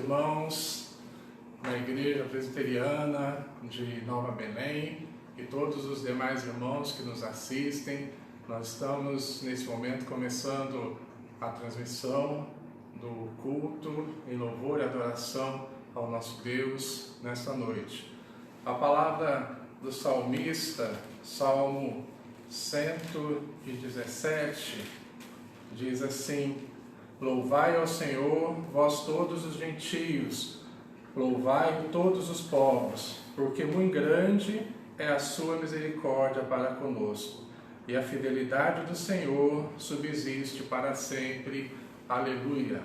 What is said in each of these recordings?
irmãos na Igreja Presbiteriana de Nova Belém e todos os demais irmãos que nos assistem. Nós estamos nesse momento começando a transmissão do culto em louvor e adoração ao nosso Deus nesta noite. A palavra do salmista, Salmo 117, diz assim: Louvai ao Senhor, vós todos os gentios, louvai todos os povos, porque muito grande é a sua misericórdia para conosco, e a fidelidade do Senhor subsiste para sempre. Aleluia!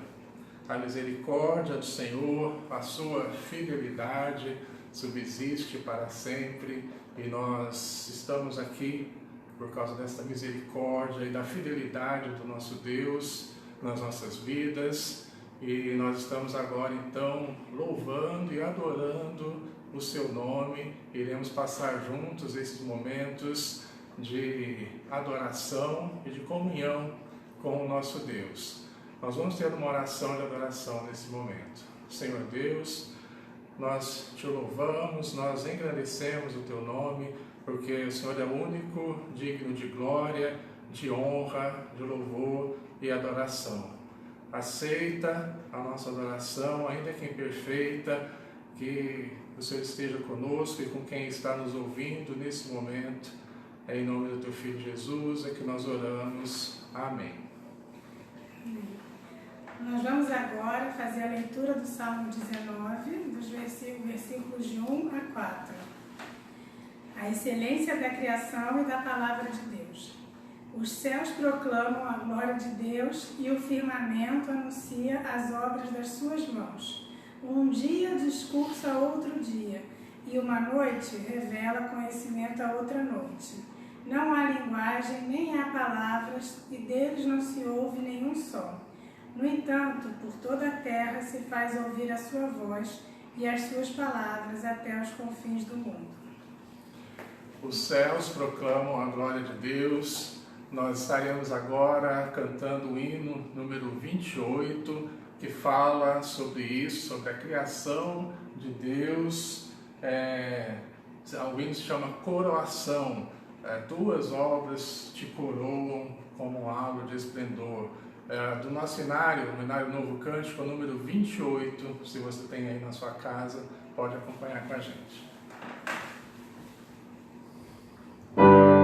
A misericórdia do Senhor, a sua fidelidade subsiste para sempre, e nós estamos aqui por causa desta misericórdia e da fidelidade do nosso Deus nas nossas vidas, e nós estamos agora então louvando e adorando o seu nome. Iremos passar juntos esses momentos de adoração e de comunhão com o nosso Deus. Nós vamos ter uma oração de adoração nesse momento. Senhor Deus, nós te louvamos, nós engrandecemos o teu nome, porque o Senhor é o único digno de glória, de honra, de louvor e adoração. Aceita a nossa adoração, ainda que imperfeita, que o Senhor esteja conosco e com quem está nos ouvindo nesse momento. É em nome do teu Filho Jesus é que nós oramos. Amém. Nós vamos agora fazer a leitura do Salmo 19, dos versículos de 1 a 4. A excelência da criação e da palavra de Deus. Os céus proclamam a glória de Deus e o firmamento anuncia as obras das suas mãos. Um dia discursa a outro dia, e uma noite revela conhecimento a outra noite. Não há linguagem, nem há palavras, e deles não se ouve nenhum som. No entanto, por toda a terra se faz ouvir a sua voz e as suas palavras até os confins do mundo. Os céus proclamam a glória de Deus. Nós estaremos agora cantando o hino número 28, que fala sobre isso, sobre a criação de Deus. O hino se chama Coroação. Duas obras te coroam como um halo de esplendor. Do nosso inário, o Inário Novo Cântico, número 28, se você tem aí na sua casa, pode acompanhar com a gente. Amor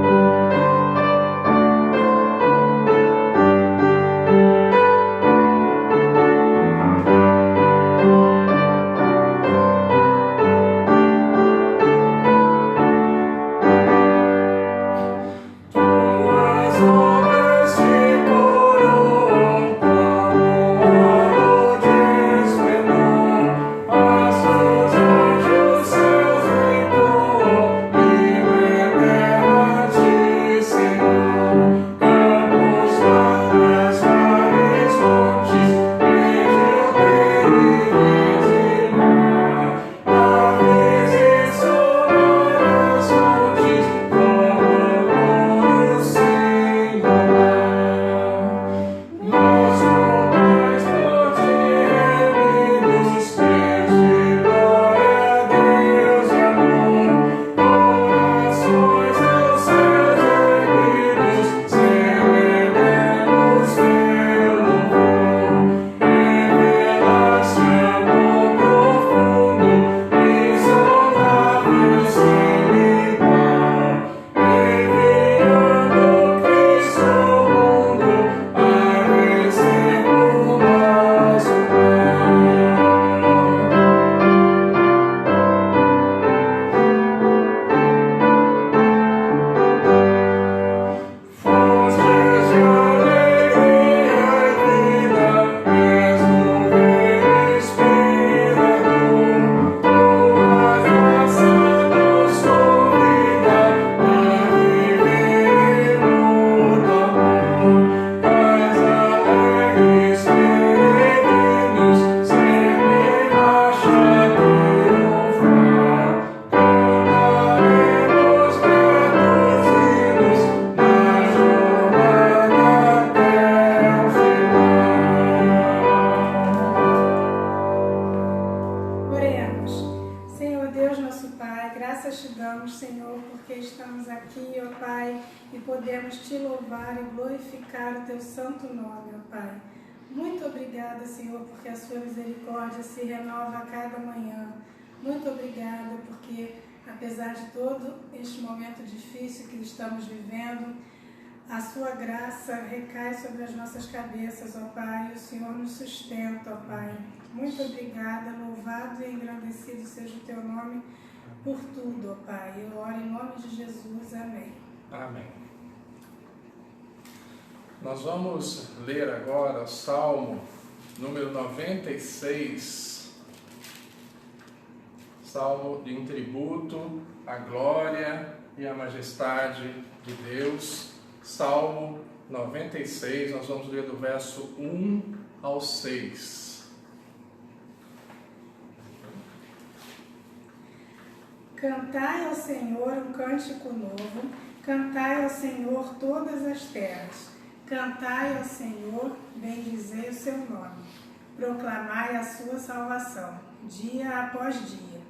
Oremos. Senhor Deus, nosso Pai, graças te damos, Senhor, porque estamos aqui, ó Pai, e podemos te louvar e glorificar o teu santo nome, ó Pai. Muito obrigada, Senhor, porque a sua misericórdia se renova a cada manhã. Muito obrigada porque, apesar de todo este momento difícil que estamos vivendo, a sua graça recai sobre as nossas cabeças, ó Pai, e o Senhor nos sustenta, ó Pai. Muito obrigada, louvado e engrandecido seja o teu nome por tudo, ó Pai. Eu oro em nome de Jesus. Amém. Amém. Nós vamos ler agora o Salmo número 96, Salmo de tributo à glória e à majestade de Deus. Salmo 96, nós vamos ler do verso 1 ao 6. Cantai ao Senhor um cântico novo, cantai ao Senhor todas as terras. Cantai ao Senhor, bendizei o seu nome. Proclamai a sua salvação, dia após dia.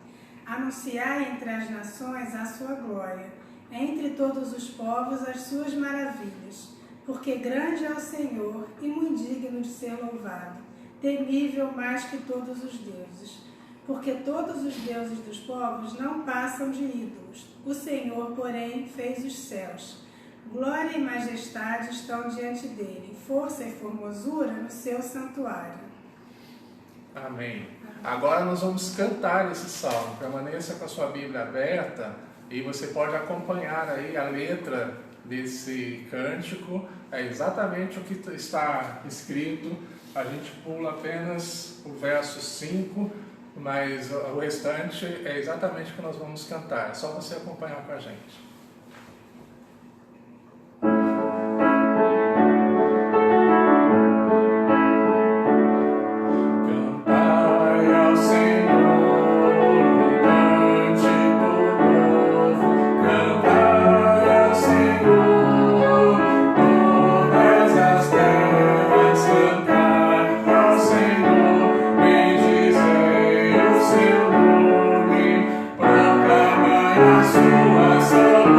Anunciai entre as nações a sua glória, entre todos os povos as suas maravilhas. Porque grande é o Senhor e muito digno de ser louvado, temível mais que todos os deuses. Porque todos os deuses dos povos não passam de ídolos. O Senhor, porém, fez os céus. Glória e majestade estão diante dele, força e formosura no seu santuário. Amém. Agora nós vamos cantar esse salmo. Permaneça com a sua Bíblia aberta e você pode acompanhar aí a letra desse cântico. É exatamente o que está escrito. A gente pula apenas o verso 5, mas o restante é exatamente o que nós vamos cantar. É só você acompanhar com a gente. Sua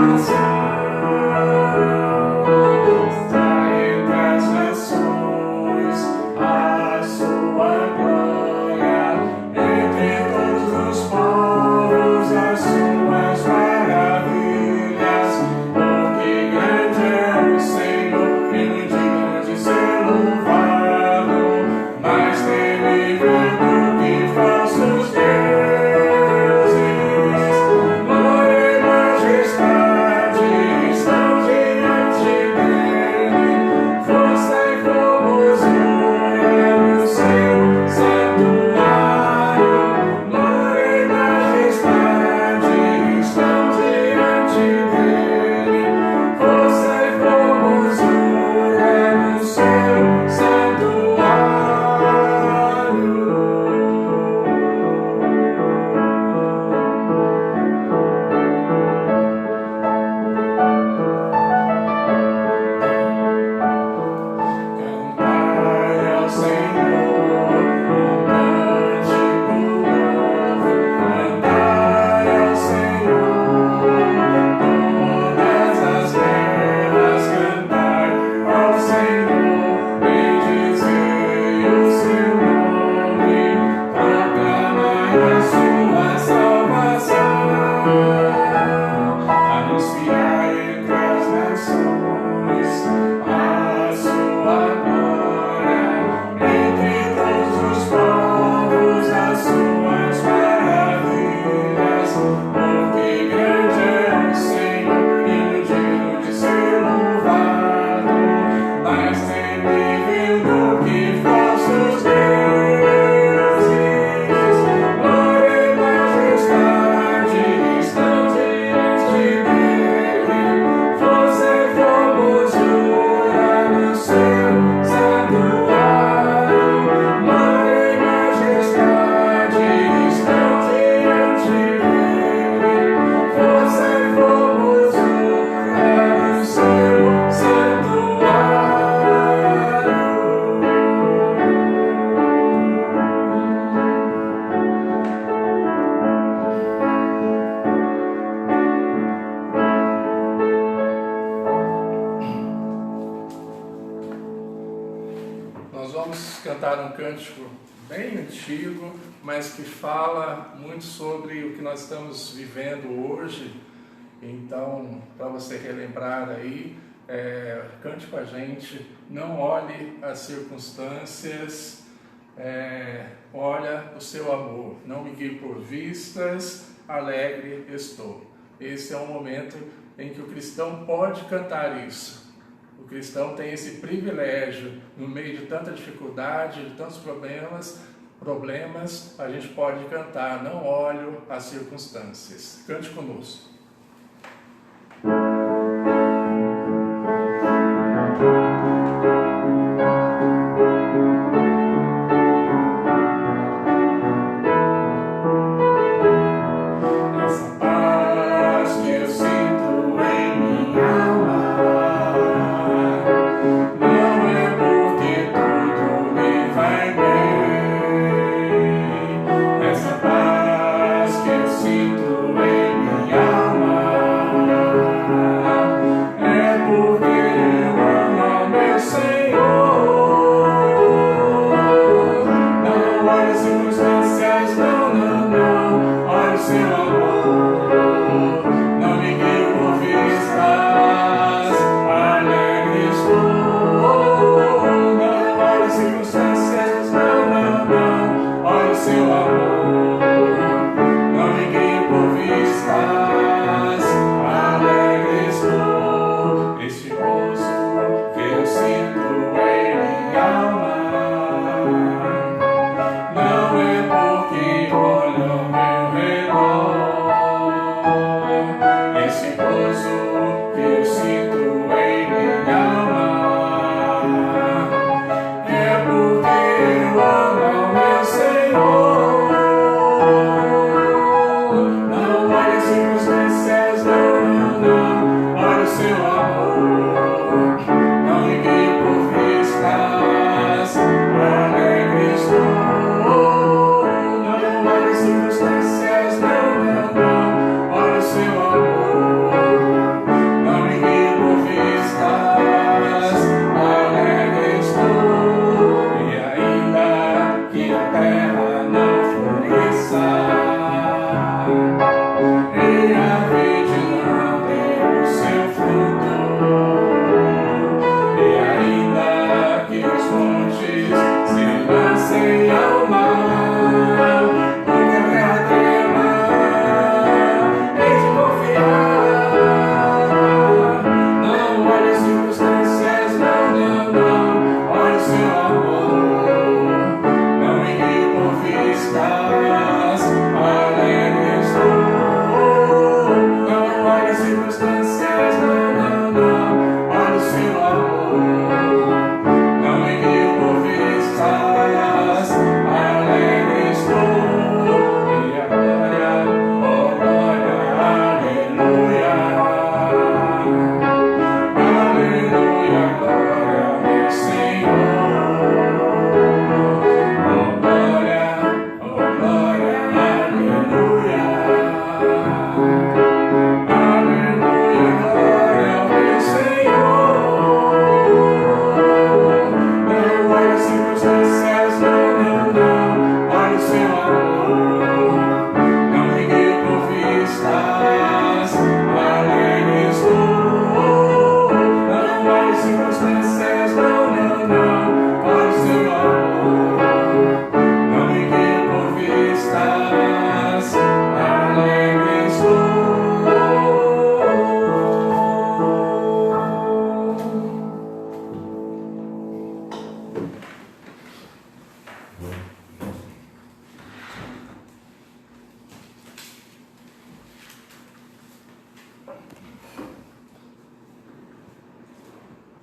cântico bem antigo, mas que fala muito sobre o que nós estamos vivendo hoje. Então, para você relembrar aí, cante com a gente, não olhe as circunstâncias, olha o seu amor, não me guie por vistas, alegre estou. Esse é um momento em que o cristão pode cantar isso. O cristão tem esse privilégio, no meio de tanta dificuldade, de tantos problemas, a gente pode cantar, não olho as circunstâncias. Cante conosco.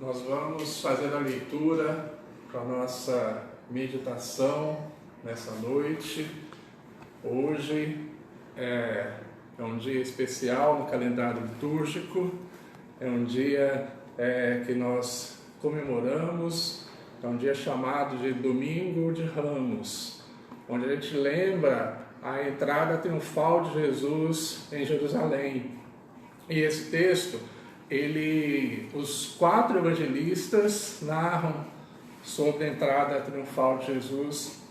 Nós vamos fazer a leitura para a nossa meditação nessa noite. Hoje é um dia especial no calendário litúrgico, é um dia que nós comemoramos, é um dia chamado de Domingo de Ramos, onde a gente lembra a entrada triunfal de Jesus em Jerusalém. E esse texto, os 4 evangelistas narram sobre a entrada triunfal de Jesus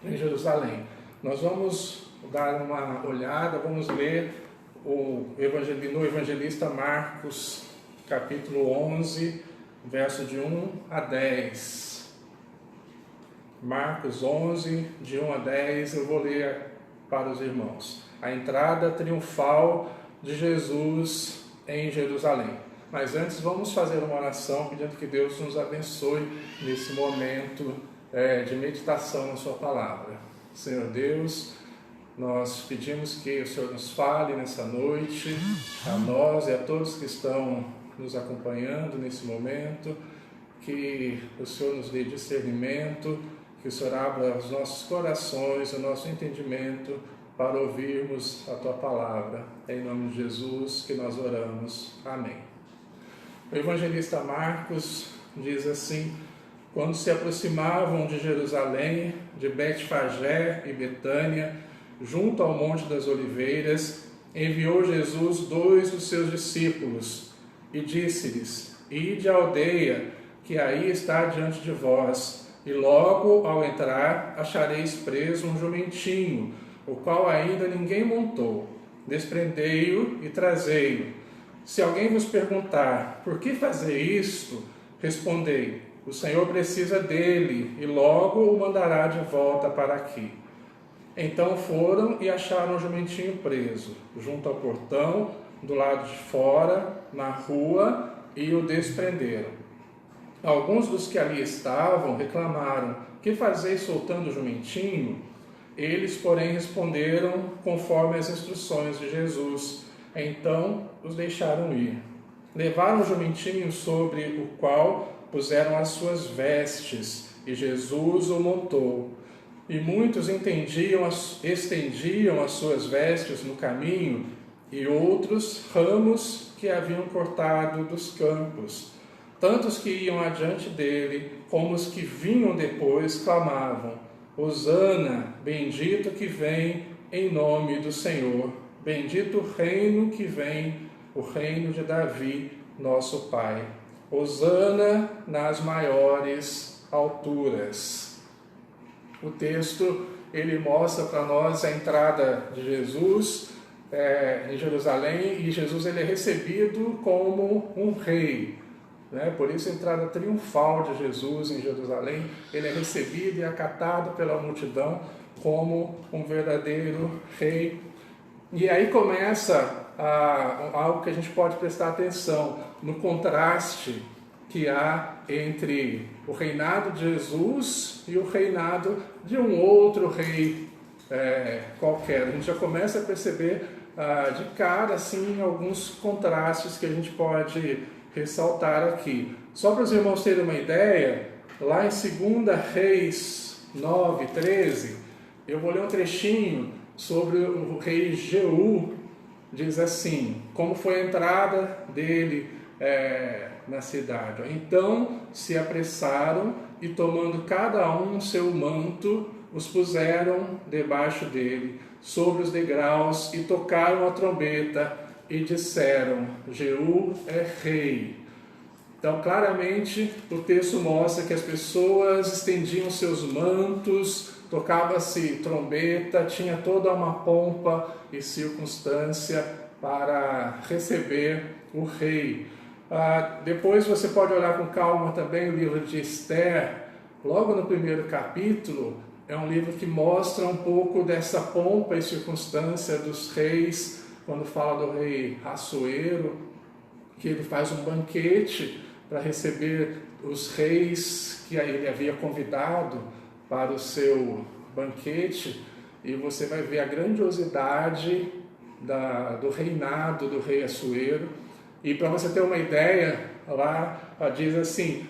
em Jerusalém. Nós vamos dar uma olhada, vamos ler no evangelista Marcos, capítulo 11, verso de 1 a 10. Marcos 11, de 1 a 10, eu vou ler para os irmãos. A entrada triunfal de Jesus em Jerusalém. Mas antes vamos fazer uma oração pedindo que Deus nos abençoe nesse momento de meditação na sua palavra. Senhor Deus, nós pedimos que o Senhor nos fale nessa noite, a nós e a todos que estão nos acompanhando nesse momento, que o Senhor nos dê discernimento, que o Senhor abra os nossos corações, o nosso entendimento para ouvirmos a Tua palavra. Em nome de Jesus que nós oramos. Amém. O evangelista Marcos diz assim: quando se aproximavam de Jerusalém, de Betfagé e Betânia, junto ao Monte das Oliveiras, enviou Jesus 2 dos seus discípulos e disse-lhes: ide à aldeia que aí está diante de vós, e logo ao entrar achareis preso um jumentinho, o qual ainda ninguém montou. Desprendei-o e trazei-o. Se alguém vos perguntar: por que fazer isto? Respondei: o Senhor precisa dele e logo o mandará de volta para aqui. Então foram e acharam o jumentinho preso, junto ao portão, do lado de fora, na rua, e o desprenderam. Alguns dos que ali estavam reclamaram: que fazeis soltando o jumentinho? Eles, porém, responderam conforme as instruções de Jesus. Então os deixaram ir. Levaram o jumentinho sobre o qual puseram as suas vestes, e Jesus o montou. E muitos estendiam as suas vestes no caminho, e outros ramos que haviam cortado dos campos. Tantos que iam adiante dele, como os que vinham depois, clamavam: Hosana, bendito que vem em nome do Senhor, bendito o reino que vem, o reino de Davi, nosso Pai. Hosana nas maiores alturas. O texto, ele mostra para nós a entrada de Jesus em Jerusalém, e Jesus ele é recebido como um rei. Por isso a entrada triunfal de Jesus em Jerusalém, ele é recebido e acatado pela multidão como um verdadeiro rei. E aí começa algo que a gente pode prestar atenção no contraste que há entre o reinado de Jesus e o reinado de um outro rei qualquer. A gente já começa a perceber de cara assim, alguns contrastes que a gente pode ressaltar aqui. Só para os irmãos terem uma ideia, lá em 2 Reis 9:13, eu vou ler um trechinho sobre o rei Jeú. Diz assim, como foi a entrada dele na cidade. Então se apressaram e, tomando cada um seu manto, os puseram debaixo dele, sobre os degraus, e tocaram a trombeta e disseram: Jeú é rei. Então claramente o texto mostra que as pessoas estendiam seus mantos, tocava-se trombeta, tinha toda uma pompa e circunstância para receber o rei. Depois você pode olhar com calma também o livro de Esther. Logo no primeiro capítulo, é um livro que mostra um pouco dessa pompa e circunstância dos reis, quando fala do rei Assuero, que ele faz um banquete para receber os reis que ele havia convidado para o seu banquete, e você vai ver a grandiosidade do reinado do rei Assuero. E para você ter uma ideia, lá diz assim,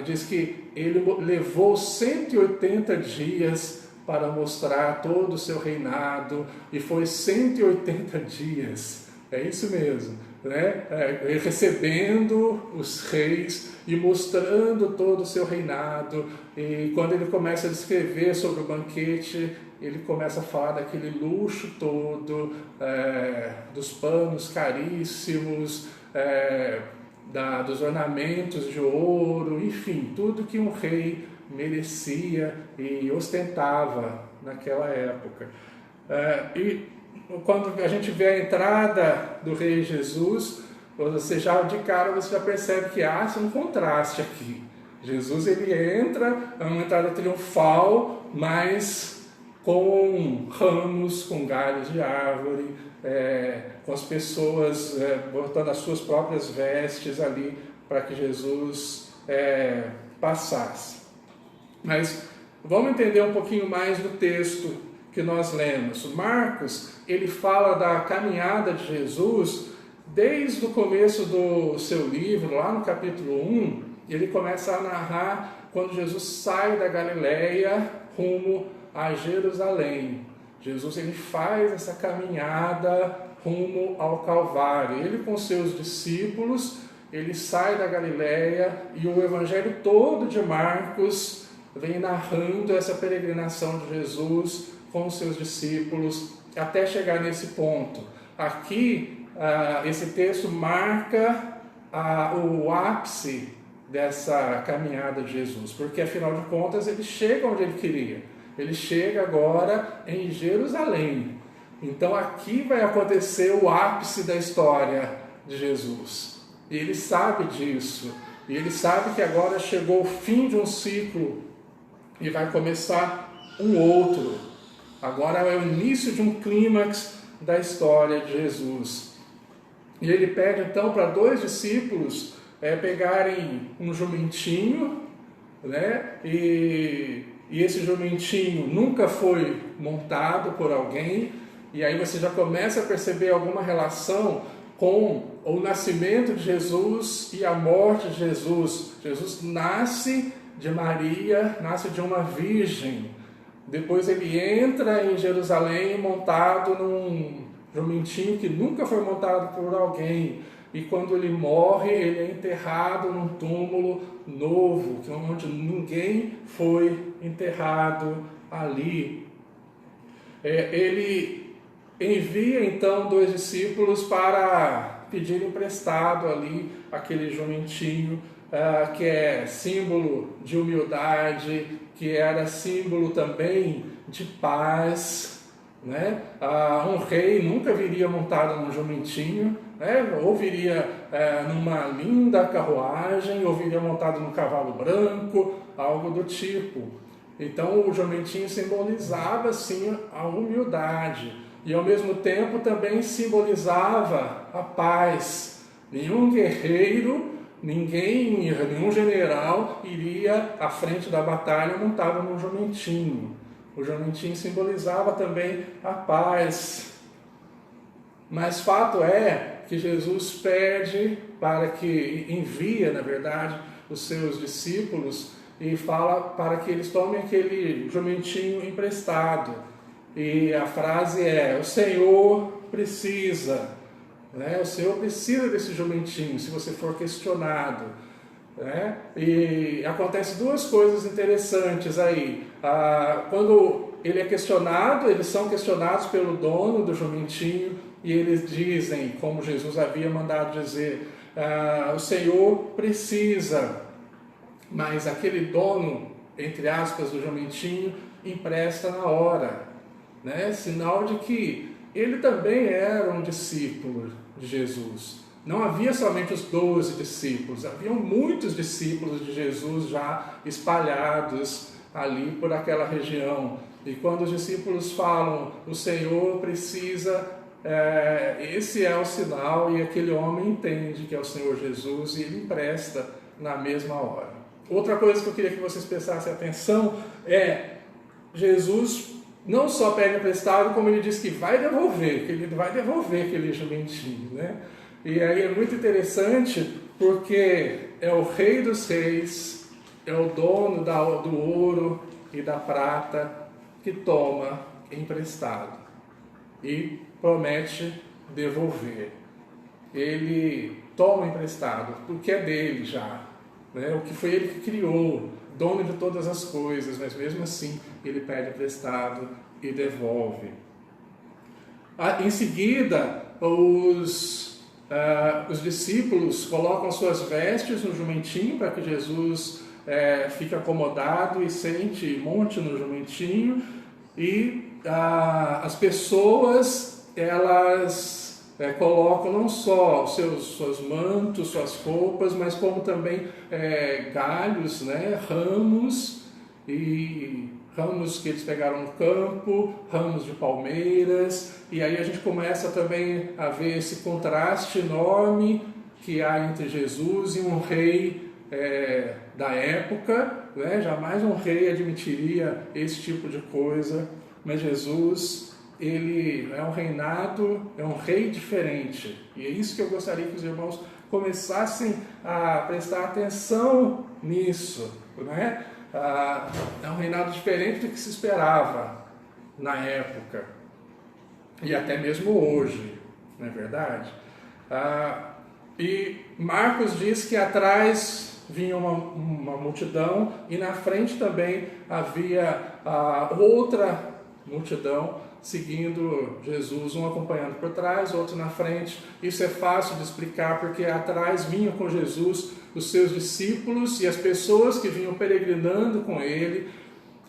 diz que ele levou 180 dias para mostrar todo o seu reinado, e foi 180 dias, é isso mesmo, recebendo os reis e mostrando todo o seu reinado. E quando ele começa a descrever sobre o banquete, ele começa a falar daquele luxo todo, dos panos caríssimos, dos ornamentos de ouro, enfim, tudo que um rei merecia e ostentava naquela época. E quando a gente vê a entrada do rei Jesus, você já de cara você já percebe que há um contraste aqui. Jesus ele entra, é uma entrada triunfal, mas com ramos, com galhos de árvore, com as pessoas botando as suas próprias vestes ali para que Jesus passasse. Mas vamos entender um pouquinho mais do texto que nós lemos. Marcos, ele fala da caminhada de Jesus desde o começo do seu livro, lá no capítulo 1, ele começa a narrar quando Jesus sai da Galileia rumo a Jerusalém. Jesus ele faz essa caminhada rumo ao Calvário. Ele com seus discípulos, ele sai da Galileia e o evangelho todo de Marcos vem narrando essa peregrinação de Jesus com os seus discípulos até chegar nesse ponto. Aqui, esse texto marca o ápice dessa caminhada de Jesus, porque afinal de contas ele chega onde ele queria. Ele chega agora em Jerusalém. Então aqui vai acontecer o ápice da história de Jesus. E ele sabe disso. E ele sabe que agora chegou o fim de um ciclo e vai começar um outro. Agora é o início de um clímax da história de Jesus. E ele pede então para 2 discípulos pegarem um jumentinho, né? E esse jumentinho nunca foi montado por alguém. E aí você já começa a perceber alguma relação com o nascimento de Jesus e a morte de Jesus. Jesus nasce de Maria, nasce de uma virgem. Depois ele entra em Jerusalém montado num jumentinho que nunca foi montado por alguém. E quando ele morre, ele é enterrado num túmulo novo, onde ninguém foi enterrado ali. Ele envia então 2 discípulos para pedir emprestado ali aquele jumentinho, que é símbolo de humildade, que era símbolo também de paz, né? Um rei nunca viria montado num jumentinho, né? Ou viria numa linda carruagem, ou viria montado num cavalo branco, algo do tipo. Então o jumentinho simbolizava assim a humildade e ao mesmo tempo também simbolizava a paz. Nenhum guerreiro, nenhum general iria à frente da batalha montado num jumentinho. O jumentinho simbolizava também a paz. Mas fato é que Jesus pede envia, na verdade, os seus discípulos e fala para que eles tomem aquele jumentinho emprestado. E a frase é: o Senhor precisa, né? O Senhor precisa desse jumentinho, se você for questionado, né? E acontece 2 coisas interessantes aí. Quando ele é questionado, eles são questionados pelo dono do jumentinho e eles dizem, como Jesus havia mandado dizer, o Senhor precisa, mas aquele dono, entre aspas, do jumentinho, empresta na hora, né? Sinal de que ele também era um discípulo de Jesus. Não havia somente os 12 discípulos, haviam muitos discípulos de Jesus já espalhados ali por aquela região. E quando os discípulos falam, o Senhor precisa, esse é o sinal, e aquele homem entende que é o Senhor Jesus e ele empresta na mesma hora. Outra coisa que eu queria que vocês prestassem atenção é Jesus não só pede emprestado, como ele diz que ele vai devolver aquele jumentinho, né? E aí é muito interessante porque é o Rei dos Reis, é o dono do ouro e da prata que toma emprestado e promete devolver. Ele toma emprestado porque é dele já, né? O que foi ele que criou, dono de todas as coisas, mas mesmo assim ele pede emprestado e devolve. Em seguida, os os discípulos colocam suas vestes no jumentinho para que Jesus fique acomodado e monte no jumentinho, e as pessoas, elas colocam não só seus mantos, suas roupas, mas como também galhos, né, ramos que eles pegaram no campo, ramos de palmeiras, e aí a gente começa também a ver esse contraste enorme que há entre Jesus e um rei da época, né? Jamais um rei admitiria esse tipo de coisa, mas Jesus, ele é um reinado, é um rei diferente, e é isso que eu gostaria que os irmãos começassem a prestar atenção nisso, né? É um reinado diferente do que se esperava na época, e até mesmo hoje, não é verdade? E Marcos diz que atrás vinha uma multidão, e na frente também havia outra multidão seguindo Jesus, um acompanhando por trás, outro na frente. Isso é fácil de explicar, porque atrás vinham com Jesus os seus discípulos e as pessoas que vinham peregrinando com ele.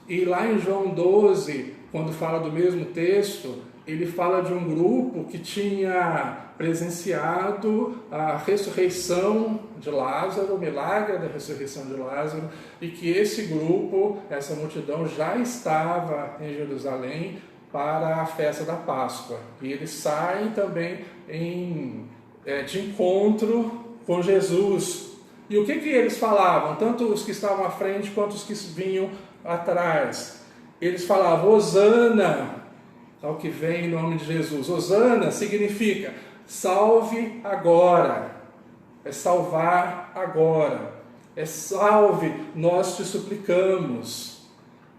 E lá em João 12, quando fala do mesmo texto, ele fala de um grupo que tinha presenciado a ressurreição de Lázaro, o milagre da ressurreição de Lázaro, e que esse grupo, essa multidão, já estava em Jerusalém para a festa da Páscoa. E eles saem também de encontro com Jesus. E o que eles falavam? Tanto os que estavam à frente quanto os que vinham atrás. Eles falavam: Hosana ao que vem em nome de Jesus. Hosana significa salve agora, é salvar agora, é salve, nós te suplicamos.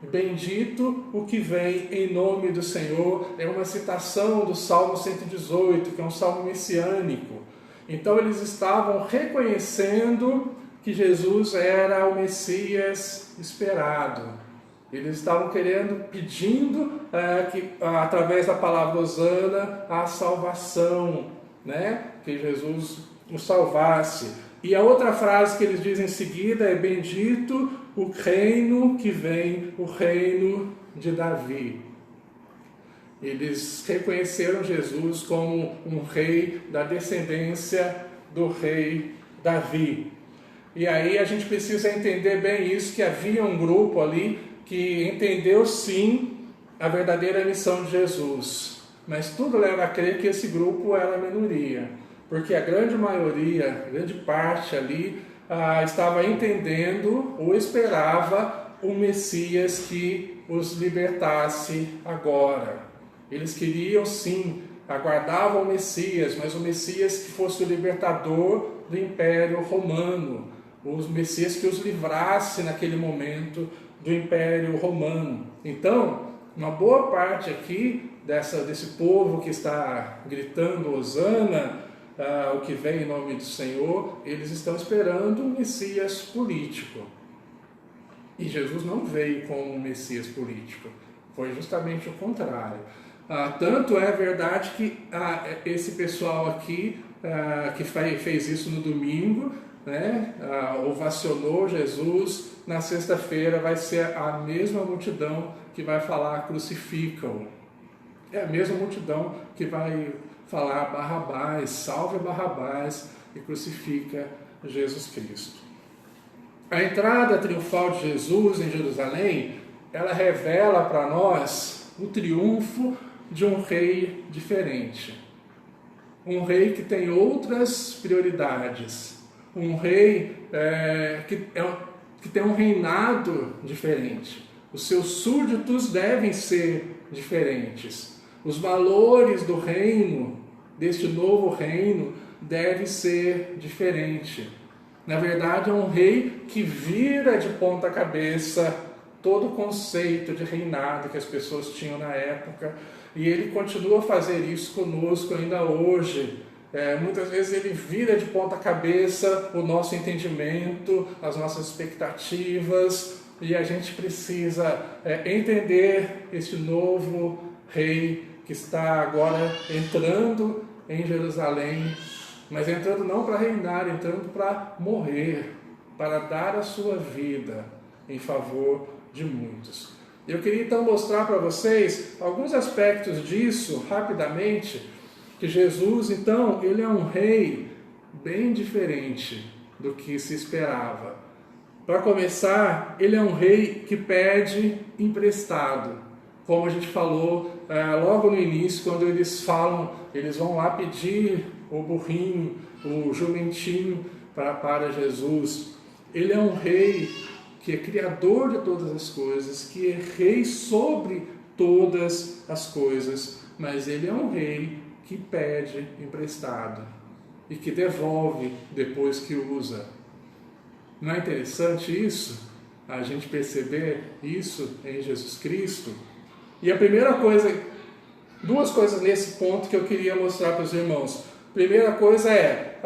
Bendito o que vem em nome do Senhor. É uma citação do Salmo 118, que é um salmo messiânico. Então eles estavam reconhecendo que Jesus era o Messias esperado. Eles estavam pedindo que, através da palavra Hosana, a salvação, né? Que Jesus os salvasse. E a outra frase que eles dizem em seguida é: bendito o reino que vem, o reino de Davi. Eles reconheceram Jesus como um rei da descendência do rei Davi. E aí a gente precisa entender bem isso, que havia um grupo ali que entendeu sim a verdadeira missão de Jesus, mas tudo leva a crer que esse grupo era a minoria, porque a grande maioria, a grande parte ali estava entendendo ou esperava um Messias que os libertasse agora. Eles queriam sim, aguardavam o Messias, mas o Messias que fosse o libertador do Império Romano, o Messias que os livrasse naquele momento do Império Romano. Então, uma boa parte aqui desse povo que está gritando Hosana, o que vem em nome do Senhor, eles estão esperando um Messias político. E Jesus não veio como um Messias político, foi justamente o contrário. Tanto é verdade que esse pessoal aqui, que fez isso no domingo, né, ovacionou Jesus, na sexta-feira vai ser a mesma multidão que vai falar crucificam. É a mesma multidão que vai falar Barrabás, salve Barrabás, e crucifica Jesus Cristo. A entrada triunfal de Jesus em Jerusalém, ela revela para nós o triunfo de um rei diferente. Um rei que tem outras prioridades. Um rei que tem um reinado diferente. Os seus súditos devem ser diferentes. Os valores do reino, deste novo reino, devem ser diferentes. Na verdade, é um rei que vira de ponta cabeça todo o conceito de reinado que as pessoas tinham na época. E ele continua a fazer isso conosco ainda hoje. Muitas vezes ele vira de ponta cabeça o nosso entendimento, as nossas expectativas, e a gente precisa entender este novo rei que está agora entrando em Jerusalém mas entrando não para reinar, entrando para morrer, para dar a sua vida em favor de muitos. Eu queria então mostrar para vocês alguns aspectos disso, rapidamente, que Jesus, então, ele é um rei bem diferente do que se esperava. Para começar, ele é um rei que pede emprestado, como a gente falou logo no início, quando eles vão lá pedir o burrinho, o jumentinho para Jesus. Ele é um rei que é criador de todas as coisas, que é rei sobre todas as coisas, mas ele é um rei que pede emprestado e que devolve depois que usa. Não é interessante isso? A gente perceber isso em Jesus Cristo? E a primeira coisa, duas coisas nesse ponto que eu queria mostrar para os irmãos. Primeira coisa é,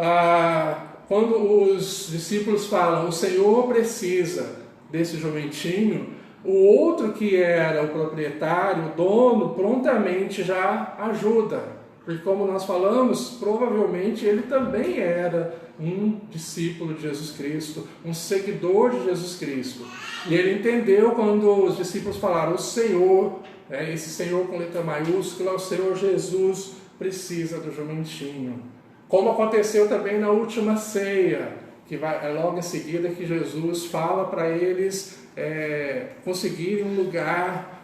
quando os discípulos falam, o Senhor precisa desse jumentinho, o outro que era o proprietário, o dono, prontamente já ajuda. Porque como nós falamos, provavelmente ele também era um discípulo de Jesus Cristo, um seguidor de Jesus Cristo. E ele entendeu quando os discípulos falaram, o Senhor, esse Senhor com letra maiúscula, o Senhor Jesus precisa do jumentinho. Como aconteceu também na última ceia, que vai logo em seguida que Jesus fala para eles conseguirem um lugar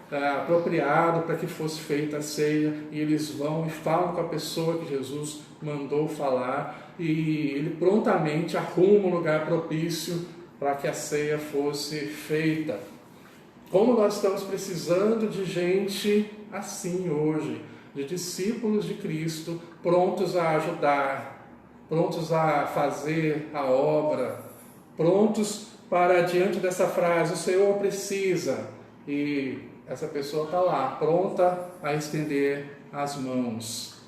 apropriado para que fosse feita a ceia, e eles vão e falam com a pessoa que Jesus mandou falar, e ele prontamente arruma um lugar propício para que a ceia fosse feita. Como nós estamos precisando de gente assim hoje, de discípulos de Cristo, prontos a ajudar, prontos a fazer a obra, prontos para, diante dessa frase, o Senhor precisa, e essa pessoa está lá, pronta a estender as mãos.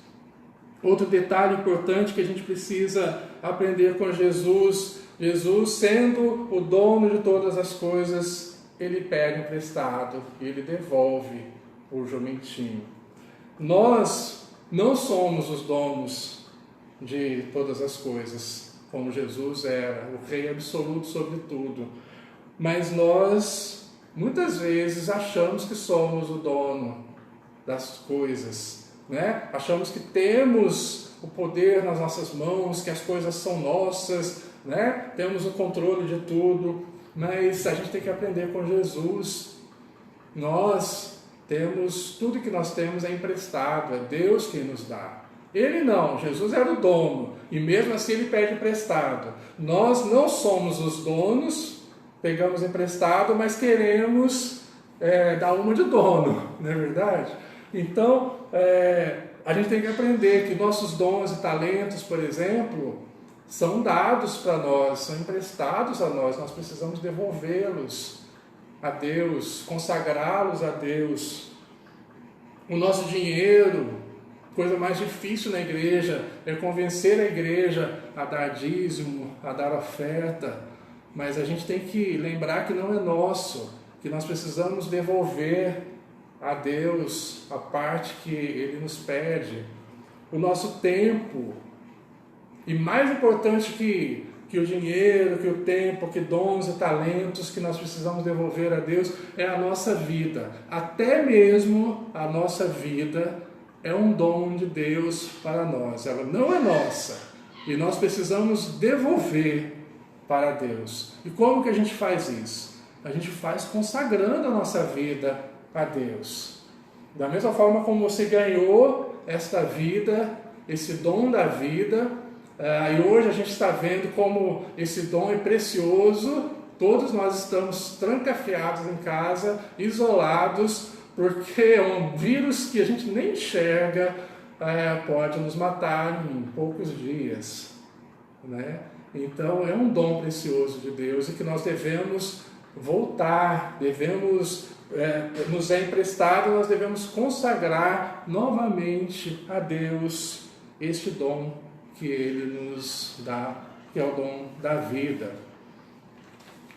Outro detalhe importante que a gente precisa aprender com Jesus, Jesus sendo o dono de todas as coisas, ele pega emprestado e ele devolve o jumentinho. Nós não somos os donos de todas as coisas, como Jesus era, o rei absoluto sobre tudo, mas nós muitas vezes achamos que somos o dono das coisas, né? Achamos que temos o poder nas nossas mãos, que as coisas são nossas, né? Temos o controle de tudo, mas a gente tem que aprender com Jesus. Nós temos, tudo que nós temos é emprestado, é Deus quem nos dá. Ele não, Jesus era o dono, e mesmo assim ele pede emprestado. Nós não somos os donos, pegamos emprestado, mas queremos dar uma de dono, não é verdade? Então, a gente tem que aprender que nossos dons e talentos, por exemplo, são dados para nós, são emprestados a nós, nós precisamos devolvê-los a Deus, consagrá-los a Deus. O nosso dinheiro, coisa mais difícil na igreja, é convencer a igreja a dar dízimo, a dar oferta, mas a gente tem que lembrar que não é nosso, que nós precisamos devolver a Deus a parte que Ele nos pede, o nosso tempo, e mais importante que o dinheiro, que o tempo, que dons e talentos que nós precisamos devolver a Deus, é a nossa vida. Até mesmo a nossa vida é um dom de Deus para nós, ela não é nossa, e nós precisamos devolver para Deus. E como que a gente faz isso? A gente faz consagrando a nossa vida a Deus. Da mesma forma como você ganhou esta vida, esse dom da vida, e hoje a gente está vendo como esse dom é precioso. Todos nós estamos trancafiados em casa, isolados, porque é um vírus que a gente nem enxerga, pode nos matar em poucos dias, né? Então é um dom precioso de Deus e que nós devemos voltar, nos é emprestado, nós devemos consagrar novamente a Deus este dom que Ele nos dá, que é o dom da vida.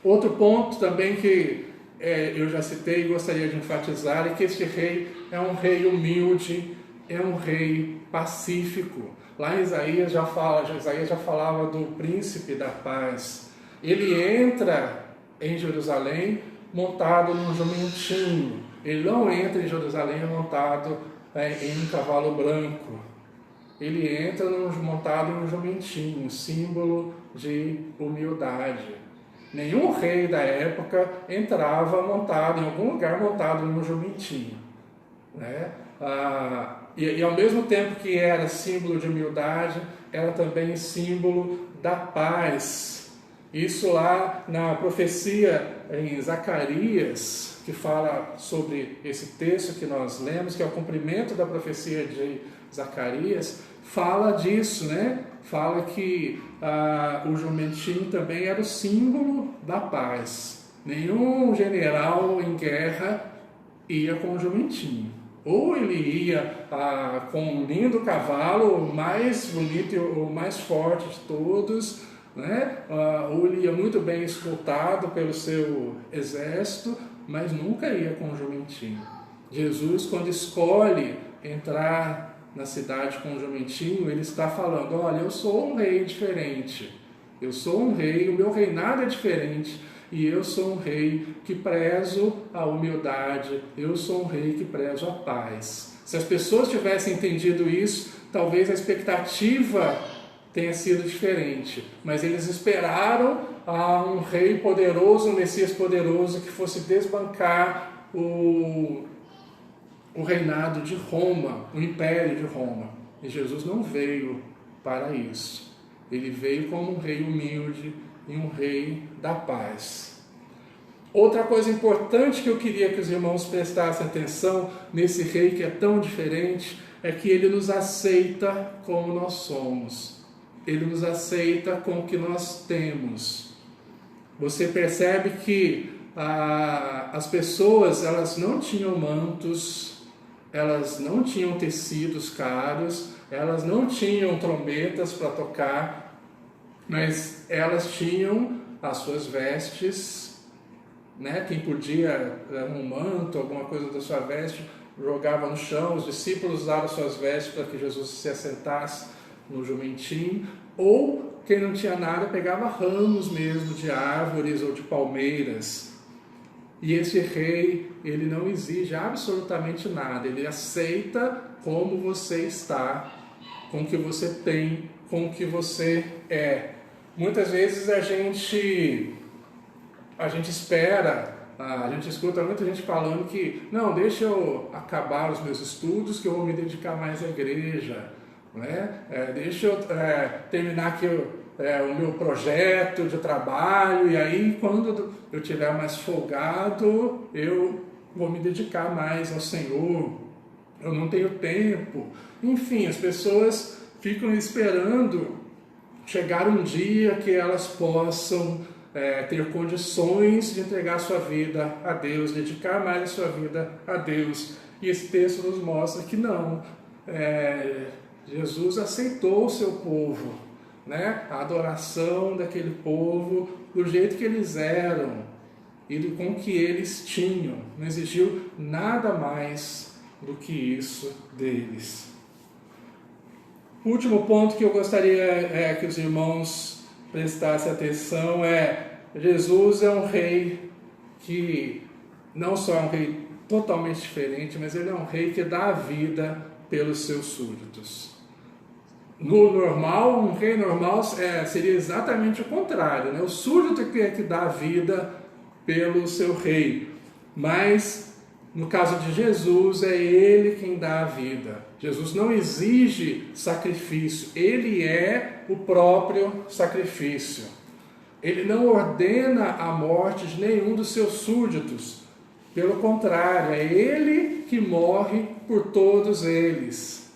Outro ponto também que eu já citei e gostaria de enfatizar é que este rei é um rei humilde, é um rei pacífico. Lá em Isaías já falava do príncipe da paz. Ele entra em Jerusalém montado num jumentinho. Ele não entra em Jerusalém montado em um cavalo branco. Ele entra montado em um jumentinho, símbolo de humildade. Nenhum rei da época entrava montado em algum lugar montado num jumentinho, né? E ao mesmo tempo que era símbolo de humildade, era também símbolo da paz. Isso lá na profecia em Zacarias, que fala sobre esse texto que nós lemos, que é o cumprimento da profecia de Zacarias, fala disso, né? Fala que o jumentinho também era o símbolo da paz. Nenhum general em guerra ia com o jumentinho. Ou ele ia com um lindo cavalo, o mais bonito e o mais forte de todos, né? Ou ele ia muito bem escoltado pelo seu exército, mas nunca ia com o jumentinho. Jesus, quando escolhe entrar na cidade com o jumentinho, ele está falando: olha, eu sou um rei diferente, eu sou um rei, o meu reinado é diferente, e eu sou um rei que prezo a humildade, eu sou um rei que prezo a paz. Se as pessoas tivessem entendido isso, talvez a expectativa tenha sido diferente, mas eles esperaram um rei poderoso, um Messias poderoso, que fosse desbancar o reinado de Roma, o império de Roma. E Jesus não veio para isso. Ele veio como um rei humilde e um rei da paz. Outra coisa importante que eu queria que os irmãos prestassem atenção nesse rei que é tão diferente, é que ele nos aceita como nós somos. Ele nos aceita com o que nós temos. Você percebe que as pessoas, elas não tinham mantos, elas não tinham tecidos caros, elas não tinham trombetas para tocar, mas elas tinham as suas vestes, né? Quem podia, um manto, alguma coisa da sua veste, jogava no chão. Os discípulos usaram suas vestes para que Jesus se assentasse no jumentinho, ou quem não tinha nada pegava ramos mesmo de árvores ou de palmeiras. E esse rei, ele não exige absolutamente nada, ele aceita como você está, com o que você tem, com o que você é. Muitas vezes a gente espera, a gente escuta muita gente falando que não, deixa eu acabar os meus estudos que eu vou me dedicar mais à igreja, né? Deixa eu terminar aqui o meu projeto de trabalho, e aí quando eu estiver mais folgado, eu vou me dedicar mais ao Senhor, eu não tenho tempo. Enfim, as pessoas ficam esperando chegar um dia que elas possam ter condições de entregar a sua vida a Deus, dedicar mais a sua vida a Deus. E esse texto nos mostra que não. Jesus aceitou o seu povo, né? A adoração daquele povo do jeito que eles eram e com o que eles tinham. Não exigiu nada mais do que isso deles. O último ponto que eu gostaria que os irmãos prestassem atenção Jesus é um rei que não só é um rei totalmente diferente, mas ele é um rei que dá a vida pelos seus súditos. No normal, um rei normal seria exatamente o contrário, né? O súdito é que dá a vida pelo seu rei. Mas, no caso de Jesus, é ele quem dá a vida. Jesus não exige sacrifício, ele é o próprio sacrifício. Ele não ordena a morte de nenhum dos seus súditos. Pelo contrário, é ele que morre por todos eles.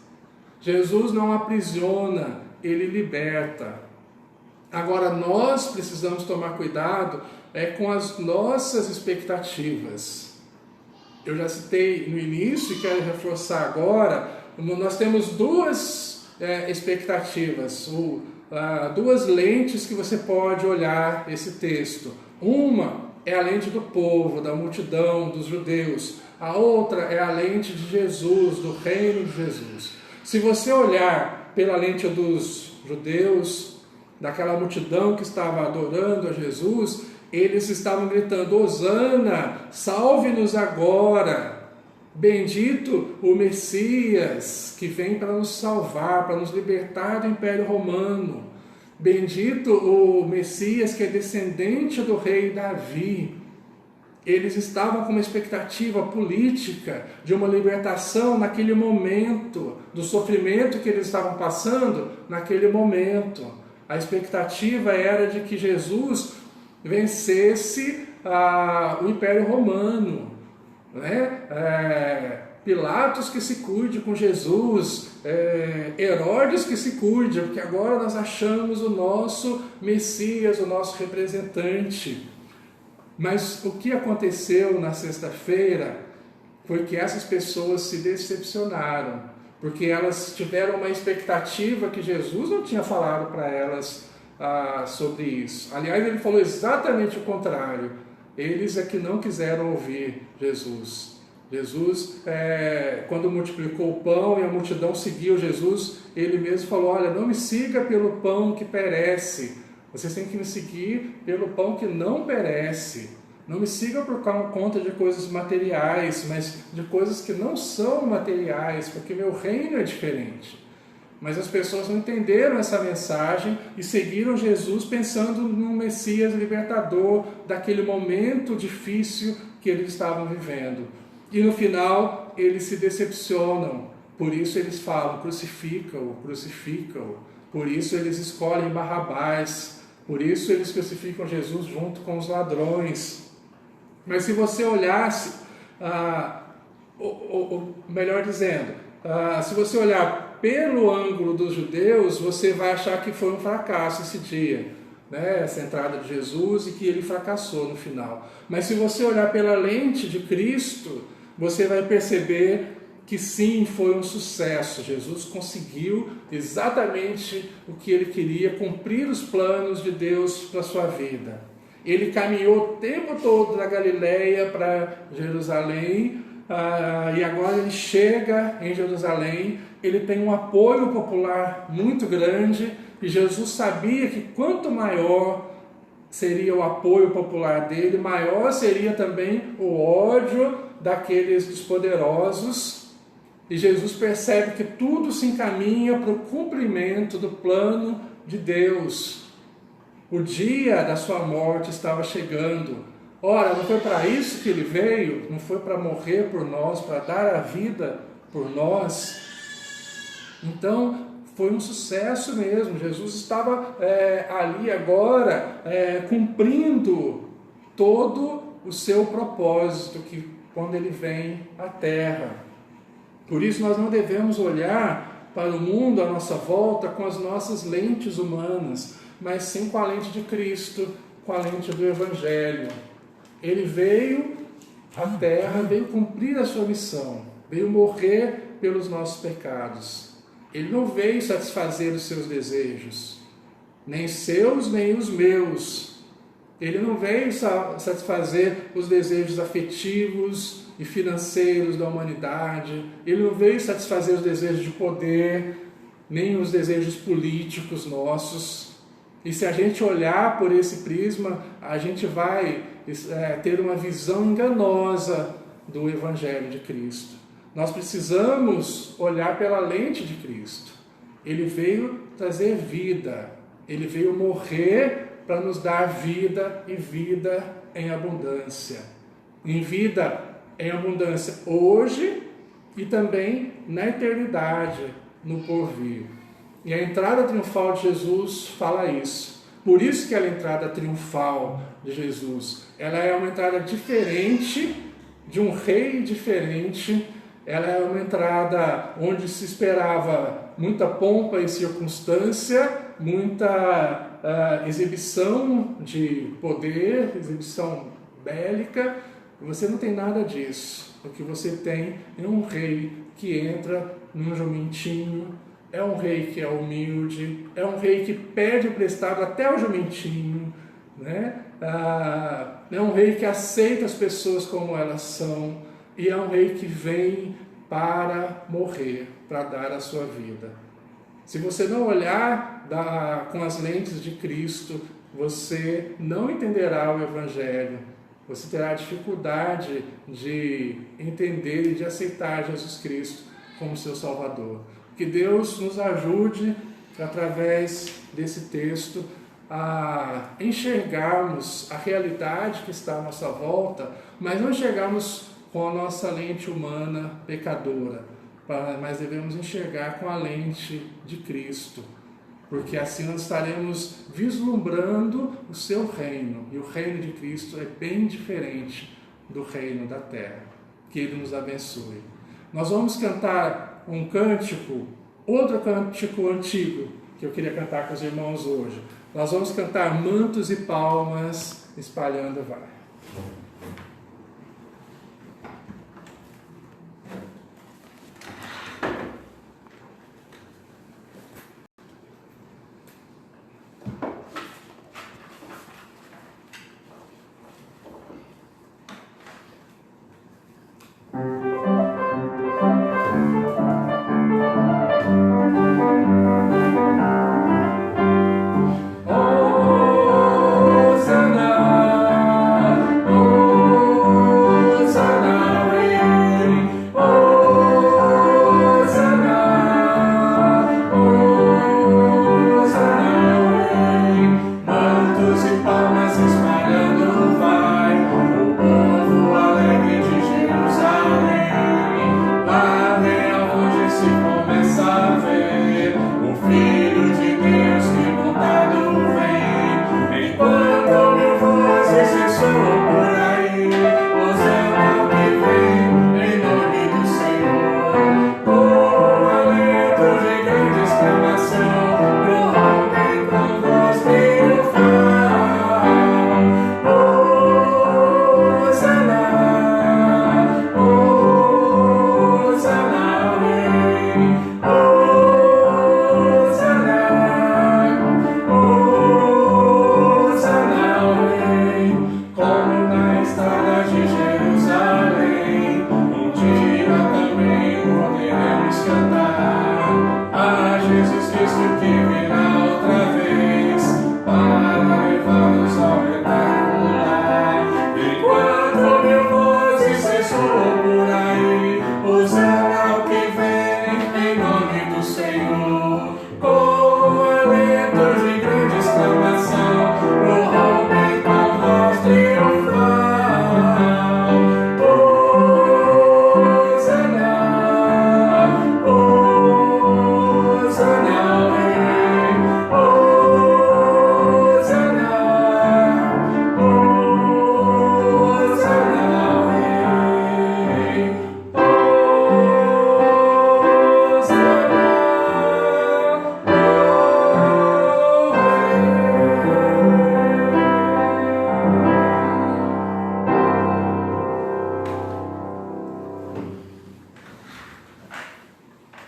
Jesus não aprisiona, ele liberta. Agora, nós precisamos tomar cuidado com as nossas expectativas. Eu já citei no início e quero reforçar agora. Nós temos duas expectativas, duas lentes que você pode olhar esse texto. Uma é a lente do povo, da multidão, dos judeus. A outra é a lente de Jesus, do reino de Jesus. Se você olhar pela lente dos judeus, daquela multidão que estava adorando a Jesus, eles estavam gritando: Hosana, salve-nos agora. Bendito o Messias que vem para nos salvar, para nos libertar do Império Romano. Bendito o Messias que é descendente do rei Davi. Eles estavam com uma expectativa política de uma libertação naquele momento, do sofrimento que eles estavam passando naquele momento. A expectativa era de que Jesus vencesse o Império Romano, né? Pilatos que se cuide com Jesus, Herodes que se cuide, porque agora nós achamos o nosso Messias, o nosso representante. Mas o que aconteceu na sexta-feira foi que essas pessoas se decepcionaram, porque elas tiveram uma expectativa que Jesus não tinha falado para elas sobre isso. Aliás, ele falou exatamente o contrário. Eles é que não quiseram ouvir Jesus. Jesus, quando multiplicou o pão e a multidão seguiu Jesus, ele mesmo falou: olha, não me siga pelo pão que perece, vocês têm que me seguir pelo pão que não perece. Não me siga por conta de coisas materiais, mas de coisas que não são materiais, porque meu reino é diferente. Mas as pessoas não entenderam essa mensagem e seguiram Jesus pensando no Messias libertador daquele momento difícil que eles estavam vivendo. E no final eles se decepcionam, por isso eles falam: crucifica-o, crucifica-o. Por isso eles escolhem Barrabás, por isso eles crucificam Jesus junto com os ladrões. Mas se você olhasse, melhor dizendo, se você olhar pelo ângulo dos judeus, você vai achar que foi um fracasso esse dia, né? Essa entrada de Jesus, e que ele fracassou no final. Mas se você olhar pela lente de Cristo, você vai perceber que sim, foi um sucesso. Jesus conseguiu exatamente o que ele queria, cumprir os planos de Deus para a sua vida. Ele caminhou o tempo todo da Galileia para Jerusalém, e agora ele chega em Jerusalém. Ele tem um apoio popular muito grande, e Jesus sabia que quanto maior seria o apoio popular dele, maior seria também o ódio daqueles dos poderosos. E Jesus percebe que tudo se encaminha para o cumprimento do plano de Deus. O dia da sua morte estava chegando. Ora, não foi para isso que ele veio? Não foi para morrer por nós, para dar a vida por nós? Então, foi um sucesso mesmo. Jesus estava ali agora cumprindo todo o seu propósito que quando ele vem à Terra. Por isso nós não devemos olhar para o mundo à nossa volta com as nossas lentes humanas, mas sim com a lente de Cristo, com a lente do Evangelho. Ele veio à Terra, veio cumprir a sua missão, veio morrer pelos nossos pecados. Ele não veio satisfazer os seus desejos, nem seus, nem os meus. Ele não veio satisfazer os desejos afetivos e financeiros da humanidade. Ele não veio satisfazer os desejos de poder, nem os desejos políticos nossos. E se a gente olhar por esse prisma, a gente vai ter uma visão enganosa do Evangelho de Cristo. Nós precisamos olhar pela lente de Cristo. Ele veio trazer vida. Ele veio morrer para nos dar vida e vida em abundância. Em vida em abundância hoje e também na eternidade, no porvir. E a entrada triunfal de Jesus fala isso. Por isso que ela é a entrada triunfal de Jesus. Ela é uma entrada diferente, de um rei diferente. Ela é uma entrada onde se esperava muita pompa e circunstância, muita exibição de poder, exibição bélica. Você não tem nada disso. O que você tem é um rei que entra num jumentinho, é um rei que é humilde, é um rei que pede emprestado até o jumentinho, né? é um rei que aceita as pessoas como elas são, e é um rei que vem para morrer, para dar a sua vida. Se você não olhar com as lentes de Cristo, você não entenderá o Evangelho. Você terá dificuldade de entender e de aceitar Jesus Cristo como seu Salvador. Que Deus nos ajude, através desse texto, a enxergarmos a realidade que está à nossa volta, mas não enxergarmos com a nossa lente humana pecadora, mas devemos enxergar com a lente de Cristo, porque assim nós estaremos vislumbrando o seu reino, e o reino de Cristo é bem diferente do reino da terra. Que Ele nos abençoe. Nós vamos cantar um cântico, outro cântico antigo, que eu queria cantar com os irmãos hoje. Nós vamos cantar Mantos e Palmas, espalhando vai.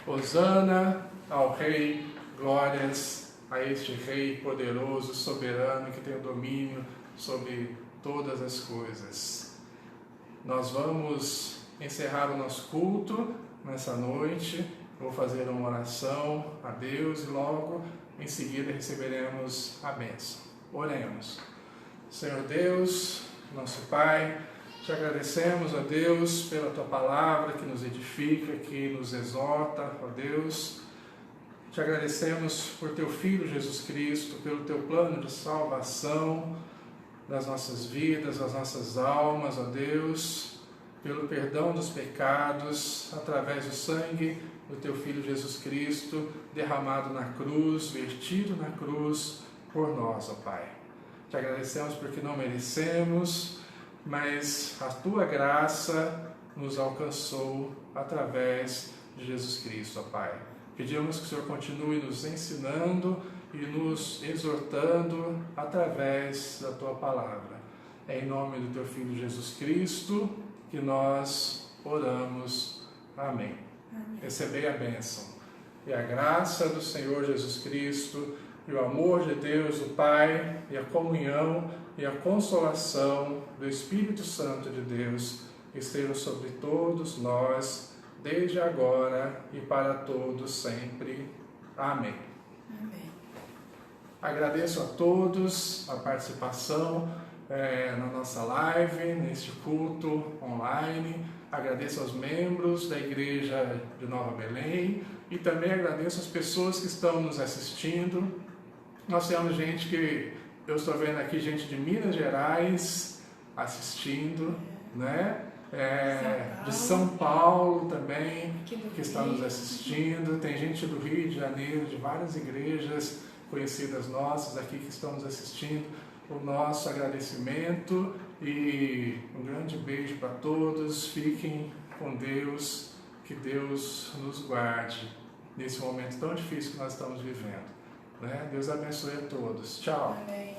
Hosana ao Rei, glórias a este Rei poderoso, soberano, que tem o domínio sobre todas as coisas. Nós vamos encerrar o nosso culto nessa noite. Vou fazer uma oração a Deus e logo em seguida receberemos a bênção. Oremos. Senhor Deus, nosso Pai, te agradecemos, ó Deus, pela Tua palavra que nos edifica, que nos exorta, ó Deus. Te agradecemos por Teu Filho Jesus Cristo, pelo Teu plano de salvação das nossas vidas, das nossas almas, ó Deus, pelo perdão dos pecados, através do sangue do Teu Filho Jesus Cristo, derramado na cruz, vertido na cruz por nós, ó Pai. Te agradecemos porque não merecemos, mas a Tua graça nos alcançou através de Jesus Cristo, ó Pai. Pedimos que o Senhor continue nos ensinando e nos exortando através da Tua palavra. É em nome do Teu Filho Jesus Cristo que nós oramos. Amém. Recebei a bênção. E a graça do Senhor Jesus Cristo, e o amor de Deus, o Pai, e a comunhão e a consolação do Espírito Santo de Deus estejam sobre todos nós, desde agora e para todos sempre. Amém. Amém. Agradeço a todos a participação na nossa live, neste culto online. Agradeço aos membros da Igreja de Nova Belém e também agradeço às pessoas que estão nos assistindo. Nós temos gente que, eu estou vendo aqui, gente de Minas Gerais assistindo, né? De São Paulo também, que está nos assistindo. Tem gente do Rio de Janeiro, de várias igrejas conhecidas nossas aqui que estão nos assistindo. O nosso agradecimento e um grande beijo para todos. Fiquem com Deus, que Deus nos guarde nesse momento tão difícil que nós estamos vivendo, né? Deus abençoe a todos. Tchau. Amém.